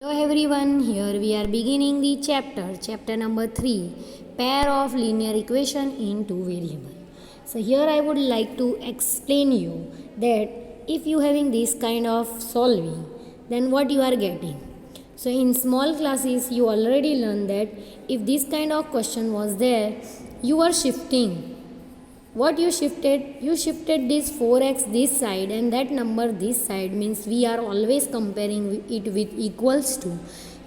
Hello everyone, here we are beginning the chapter number 3, pair of linear equation in two variable. So here I would like to explain you that if you having this kind of solving, then what you are getting. So in small classes you already learned that if this kind of question was there, you are shifting. What you shifted this 4x this side and that number this side, means we are always comparing it with equals to,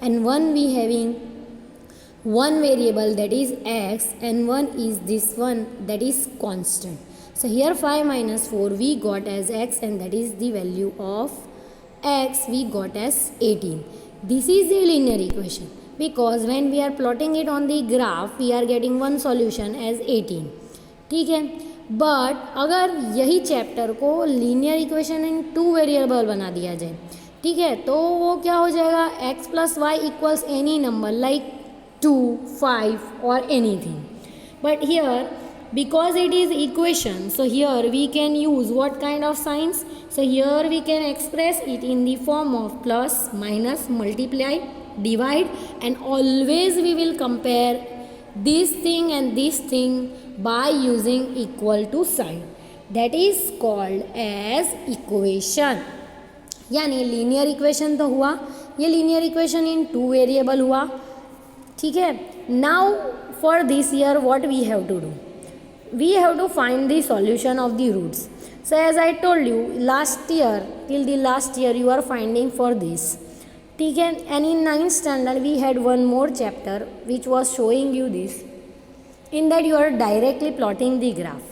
and one we having one variable that is x and one is this one that is constant. So here 5 minus 4 we got as x and that is the value of x we got as 18. This is the linear equation because when we are plotting it on the graph we are getting one solution as 18. ठीक है, but अगर यही chapter को linear equation in two variable बना दिया जाए, ठीक है, तो वो क्या हो जाएगा, x plus Y equals any number like 2, 5 और anything. But here because it is equation, so here we can use what kind of signs. So here we can express it in the form of plus, minus, multiply, divide, and always we will compare this thing and this thing by using equal to sign. That is called as equation. यानी linear equation तो हुआ, ये linear equation in two variable हुआ. ठीक है, now for this year what we have to do, we have to find the solution of the roots. So as I told you last year, till the last year you are finding for this. ठीक है, and in 9th standard we had one more chapter which was showing you this. In that you are directly plotting the graph.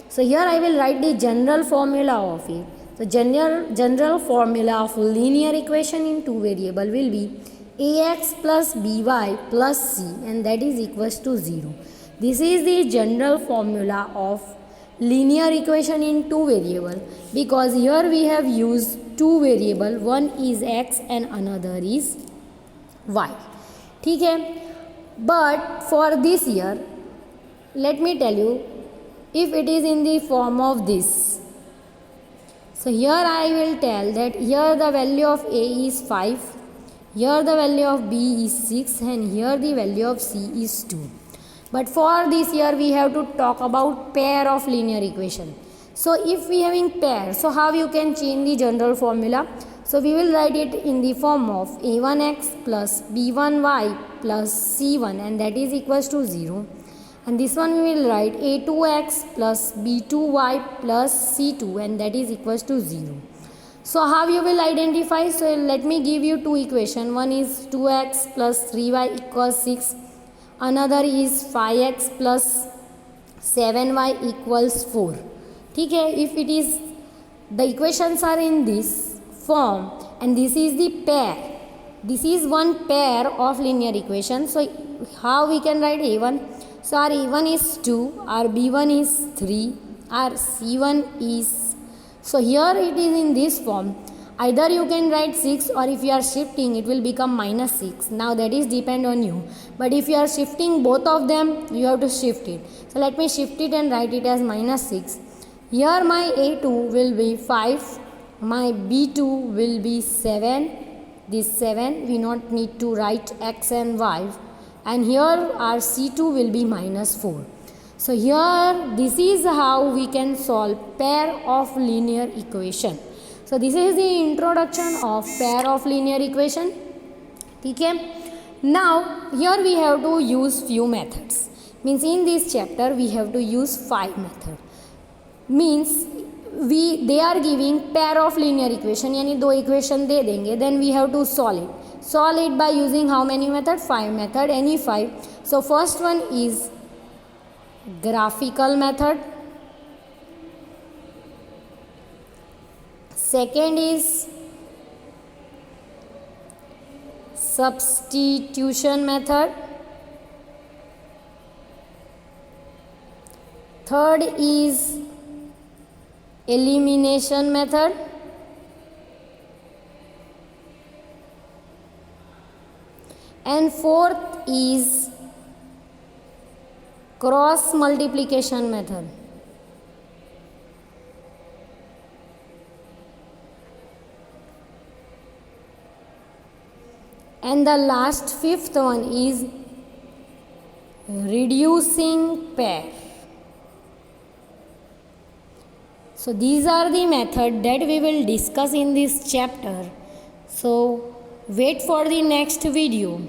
So here I will write the general formula of it. So general formula of linear equation in two variable will be ax plus by plus c and that is equals to 0. This is the general formula of linear equation in two variable because here we have used two variable, one is x and another is y. ठीक है, but for this year let me tell you, if it is in the form of this, so here I will tell that here the value of a is 5, here the value of b is 6 and here the value of c is 2. But for this year we have to talk about pair of linear equation. So if we having pair, so how you can change the general formula? So we will write it in the form of a1x plus b1y plus c1 and that is equals to 0. And this one we will write a2x plus b2y plus c2 and that is equals to 0. So how you will identify? So let me give you two equation. One is 2x plus 3y equals 6. Another is 5x plus 7y equals 4. ठीक है, if it is the equations are in this form and this is the pair, this is one pair of linear equation. So how we can write a1? So our a1 is 2, our b1 is 3, our c1 is, so here it is in this form. Either you can write 6 or if you are shifting it will become minus 6. Now that is depend on you. But if you are shifting both of them, you have to shift it. So let me shift it and write it as minus 6. Here my a2 will be 5, my b2 will be 7. This 7 we not need to write x and y. And here our c2 will be minus 4. So here this is how we can solve pair of linear equation. So this is the introduction of pair of linear equation. ठीक है, now here we have to use few methods. Means in this chapter we have to use 5 method. Means they are giving pair of linear equation, यानी दो equation दे देंगे, then we have to solve it. Solve it by using how many method? 5 method, any 5. So first one is graphical method. Second is substitution method. Third is elimination method. And fourth is cross multiplication method. And the last fifth one is reducing pair. So these are the method that we will discuss in this chapter. So wait for the next video.